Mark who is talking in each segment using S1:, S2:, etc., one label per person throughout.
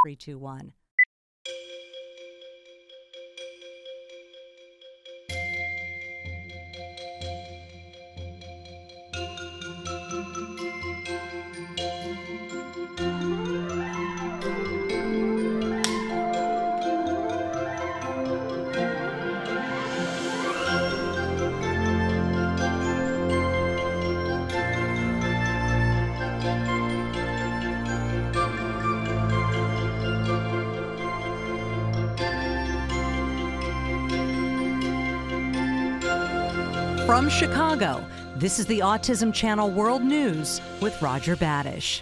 S1: 321. From Chicago, this is the Autism Channel World News with Roger Badish.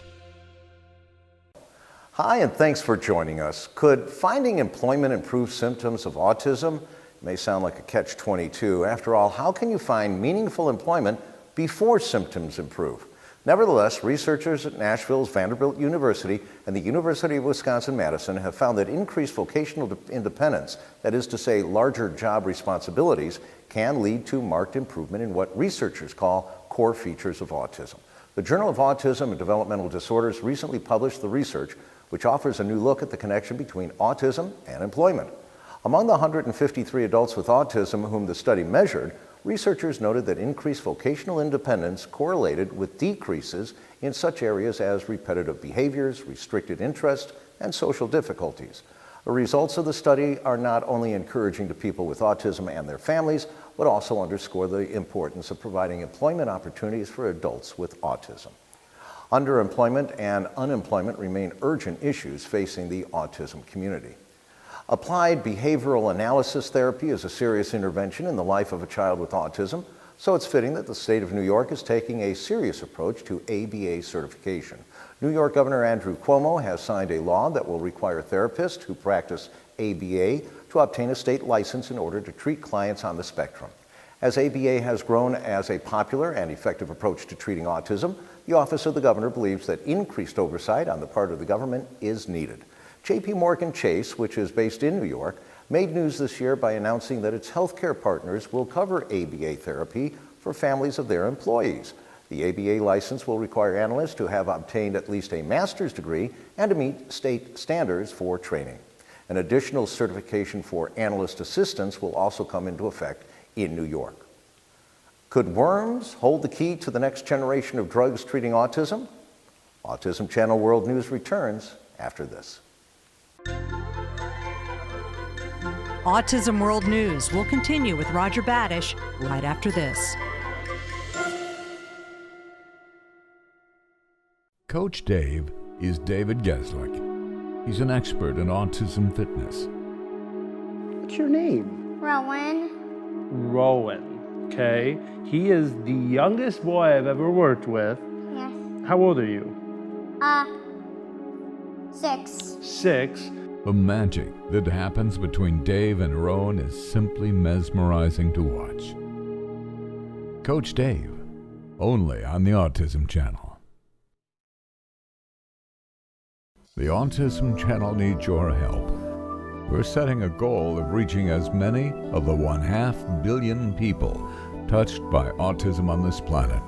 S2: Hi, and thanks for joining us. Could finding employment improve symptoms of autism? It may sound like a catch-22. After all, how can you find meaningful employment before symptoms improve? Nevertheless, researchers at Nashville's Vanderbilt University and the University of Wisconsin-Madison have found that increased vocational independence, that is to say, larger job responsibilities, can lead to marked improvement in what researchers call core features of autism. The Journal of Autism and Developmental Disorders recently published the research, which offers a new look at the connection between autism and employment. Among the 153 adults with autism whom the study measured, researchers noted that increased vocational independence correlated with decreases in such areas as repetitive behaviors, restricted interest, and social difficulties. The results of the study are not only encouraging to people with autism and their families, but also underscore the importance of providing employment opportunities for adults with autism. Underemployment and unemployment remain urgent issues facing the autism community. Applied behavioral analysis therapy is a serious intervention in the life of a child with autism, so it's fitting that the state of New York is taking a serious approach to ABA certification. New York Governor Andrew Cuomo has signed a law that will require therapists who practice ABA to obtain a state license in order to treat clients on the spectrum. As ABA has grown as a popular and effective approach to treating autism, the Office of the Governor believes that increased oversight on the part of the government is needed. J.P. Morgan Chase, which is based in New York, made news this year by announcing that its healthcare partners will cover ABA therapy for families of their employees. The ABA license will require analysts to have obtained at least a master's degree and to meet state standards for training. An additional certification for analyst assistants will also come into effect in New York. Could worms hold the key to the next generation of drugs treating autism? Autism Channel World News returns after this.
S1: Autism World News will continue with Roger Badish right after this.
S3: Coach Dave is David Geslick. He's an expert in autism fitness.
S4: What's your name?
S5: Rowan.
S4: Rowan. Okay. He is the youngest boy I've ever worked with.
S5: Yes.
S4: How old are you?
S5: 6.
S4: 6.
S3: The magic that happens between Dave and Rowan is simply mesmerizing to watch. Coach Dave, only on the Autism Channel. The Autism Channel needs your help. We're setting a goal of reaching as many of the 1/2 billion people touched by autism on this planet.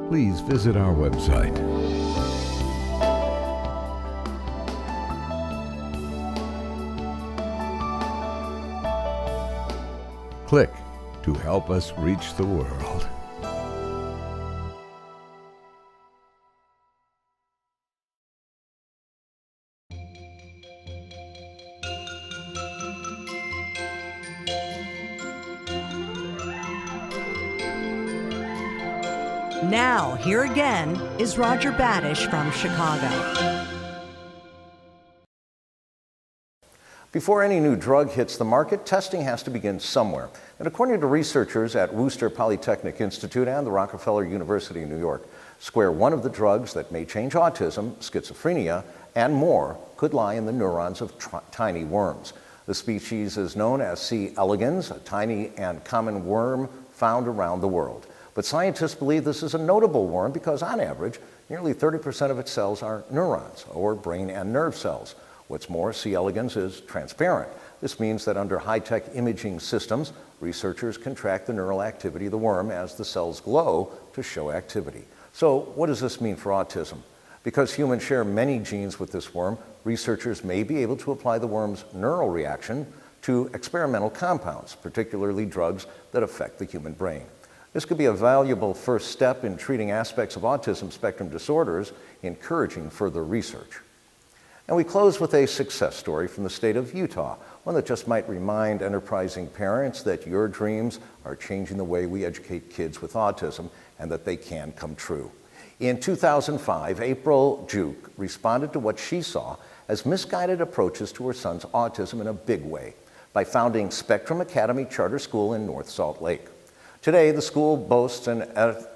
S3: Please visit our website. Click to help us reach the world.
S1: Now, here again is Roger Badish from Chicago.
S2: Before any new drug hits the market, testing has to begin somewhere. And according to researchers at Worcester Polytechnic Institute and the Rockefeller University in New York, square one of the drugs that may change autism, schizophrenia, and more could lie in the neurons of tiny worms. The species is known as C. elegans, a tiny and common worm found around the world. But scientists believe this is a notable worm because, on average, nearly 30% of its cells are neurons, or brain and nerve cells. What's more, C. elegans is transparent. This means that under high-tech imaging systems, researchers can track the neural activity of the worm as the cells glow to show activity. So what does this mean for autism? Because humans share many genes with this worm, researchers may be able to apply the worm's neural reaction to experimental compounds, particularly drugs that affect the human brain. This could be a valuable first step in treating aspects of autism spectrum disorders, encouraging further research. And we close with a success story from the state of Utah, one that just might remind enterprising parents that your dreams are changing the way we educate kids with autism and that they can come true. In 2005, April Juke responded to what she saw as misguided approaches to her son's autism in a big way by founding Spectrum Academy Charter School in North Salt Lake. Today, the school boasts an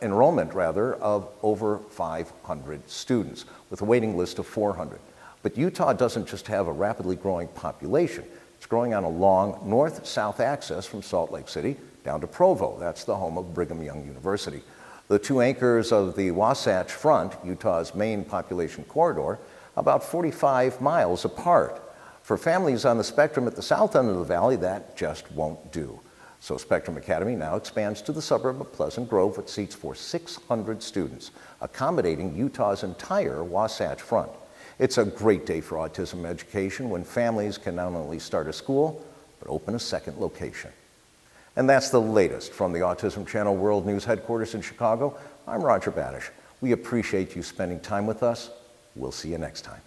S2: enrollment of over 500 students, with a waiting list of 400. But Utah doesn't just have a rapidly growing population. It's growing on a long north-south axis from Salt Lake City down to Provo. That's the home of Brigham Young University. The two anchors of the Wasatch Front, Utah's main population corridor, about 45 miles apart. For families on the spectrum at the south end of the valley, that just won't do. So Spectrum Academy now expands to the suburb of Pleasant Grove, with seats for 600 students, accommodating Utah's entire Wasatch Front. It's a great day for autism education when families can not only start a school, but open a second location. And that's the latest from the Autism Channel World News headquarters in Chicago. I'm Roger Badish. We appreciate you spending time with us. We'll see you next time.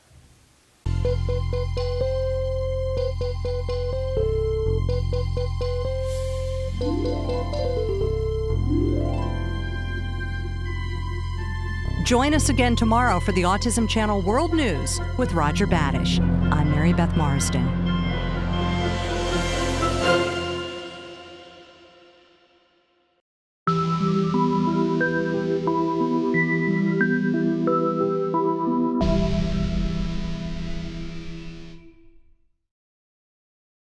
S1: Join us again tomorrow for the Autism Channel World News with Roger Badish. I'm Mary Beth Marsden.